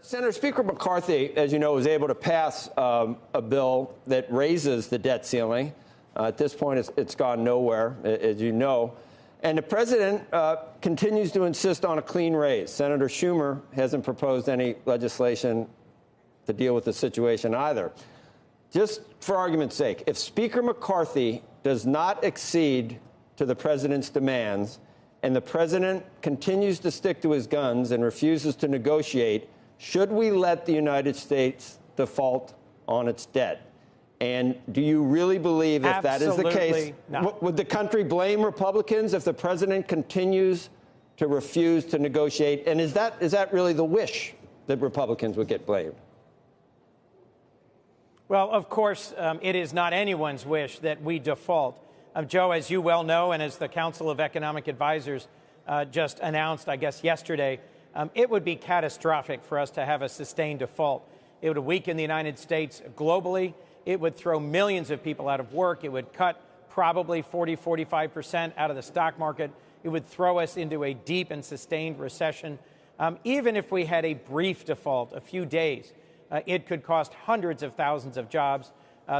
Senator Speaker McCarthy, as you know, was able to pass a bill that raises the debt ceiling. At this point, it's gone nowhere, as you know. And the president continues to insist on a clean raise. Senator Schumer hasn't proposed any legislation to deal with the situation either. Just for argument's sake, if Speaker McCarthy does not accede to the president's demands and the president continues to stick to his guns and refuses to negotiate, should we let the United States default on its debt? And do you really believe if that is the case, would the country blame Republicans if the president continues to refuse to negotiate? And is that really the wish that Republicans would get blamed? Well, of course, it is not anyone's wish that we default. Joe, as you well know, and as the Council of Economic Advisors just announced, I guess, yesterday, it would be catastrophic for us to have a sustained default. It would weaken the United States globally. It would throw millions of people out of work. It would cut probably 45% out of the stock market. It would throw us into a deep and sustained recession. Even if we had a brief default, a few days, it could cost hundreds of thousands of jobs,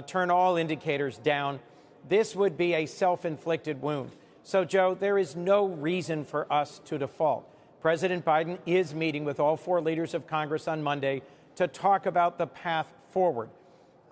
turn all indicators down. This would be a self-inflicted wound. So, Joe, there is no reason for us to default. President Biden is meeting with all 4 leaders of Congress on Monday to talk about the path forward.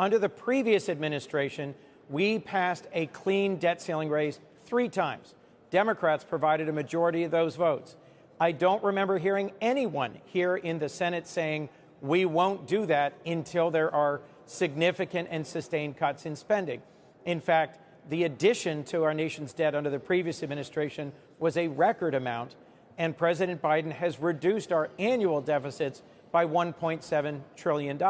Under the previous administration, we passed a clean debt ceiling raise 3 times. Democrats provided a majority of those votes. I don't remember hearing anyone here in the Senate saying we won't do that until there are significant and sustained cuts in spending. In fact, the addition to our nation's debt under the previous administration was a record amount, and President Biden has reduced our annual deficits by $1.7 trillion.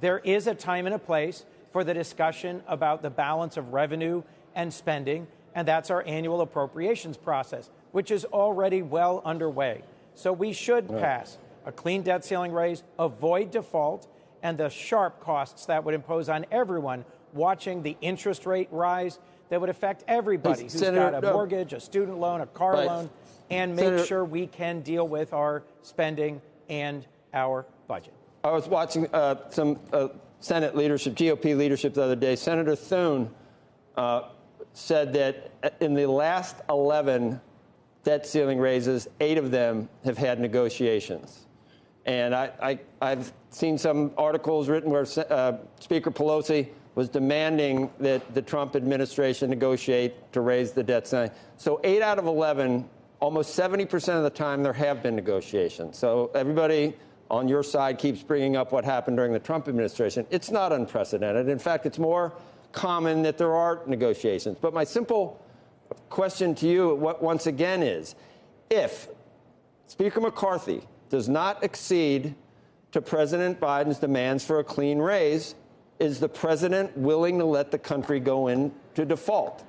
There is a time and a place for the discussion about the balance of revenue and spending, and that's our annual appropriations process, which is already well underway. So we should pass a clean debt ceiling raise, avoid default, and the sharp costs that would impose on everyone watching the interest rate rise that would affect everybody who's got a mortgage, a student loan, a car loan, and make sure we can deal with our spending and our budget. I was watching some Senate leadership, GOP leadership the other day. Senator Thune said that in the last 11 debt ceiling raises, 8 of them have had negotiations. And I've seen some articles written where Speaker Pelosi was demanding that the Trump administration negotiate to raise the debt ceiling. So 8 out of 11, almost 70% of the time, there have been negotiations. So everybody on your side keeps bringing up what happened during the Trump administration. It's not unprecedented. In fact, it's more common that there are negotiations. But my simple question to you, once again, is if Speaker McCarthy does not accede to President Biden's demands for a clean raise, is the president willing to let the country go into default?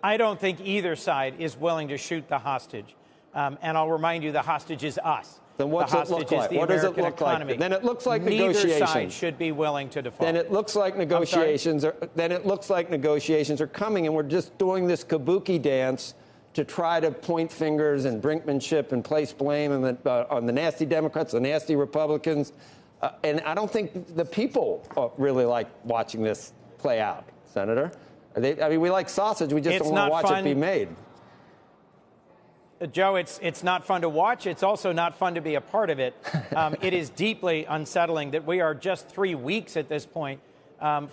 I don't think either side is willing to shoot the hostage. And I'll remind you, the hostage is us. Then what's it look like? What does it look like? Then it looks like negotiations. Neither side should be willing to default. Then it looks like negotiations. Then it looks like negotiations are coming, and we're just doing this kabuki dance to try to point fingers and brinkmanship and place blame on the nasty Democrats, the nasty Republicans. And I don't think the people really like watching this play out, Senator. I mean, we like sausage. We just don't want to watch it be made. Joe, it's not fun to watch. It's also not fun to be a part of it. It is deeply unsettling that we are just 3 weeks at this point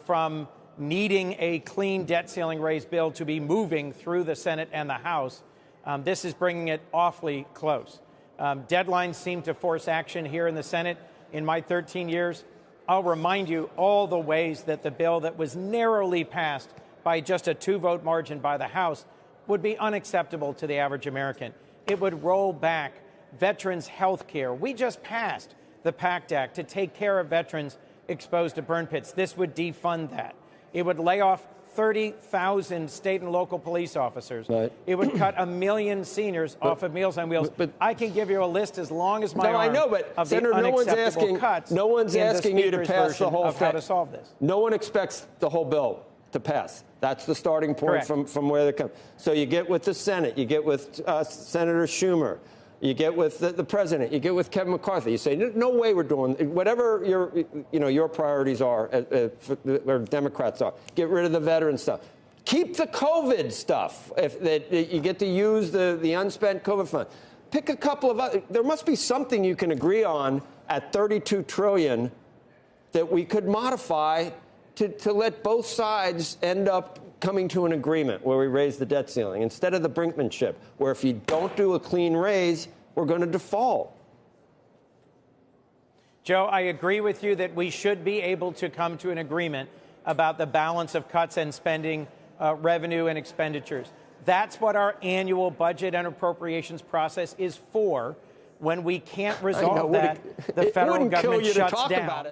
from needing a clean debt ceiling raise bill to be moving through the Senate and the House. This is bringing it awfully close. Deadlines seem to force action here in the Senate. In my 13 years, I'll remind you all the ways that the bill that was narrowly passed by just a 2-vote margin by the House would be unacceptable to the average American. It would roll back veterans' health care. We just passed the PACT Act to take care of veterans exposed to burn pits. This would defund that. It would lay off 30,000 state and local police officers. Right. It would cut 1 million seniors off of Meals on Wheels. But I can give you a list as long as my arm. I know, but of Senator, no one's asking you to pass the whole thing. How to solve this. No one expects the whole bill to pass. That's the starting point from where they come. So you get with the Senate, you get with Senator Schumer, You get with the president. You get with Kevin McCarthy. You say, no way we're doing whatever your priorities are, or Democrats are. Get rid of the veteran stuff. Keep the COVID stuff. That you get to use the unspent COVID fund. Pick a couple of other. There must be something you can agree on at $32 trillion that we could modify to let both sides end up coming to an agreement where we raise the debt ceiling instead of the brinkmanship, where if you don't do a clean raise, we're going to default. Joe, I agree with you that we should be able to come to an agreement about the balance of cuts and spending, revenue and expenditures. That's what our annual budget and appropriations process is for. When we can't resolve that, the federal government shuts down.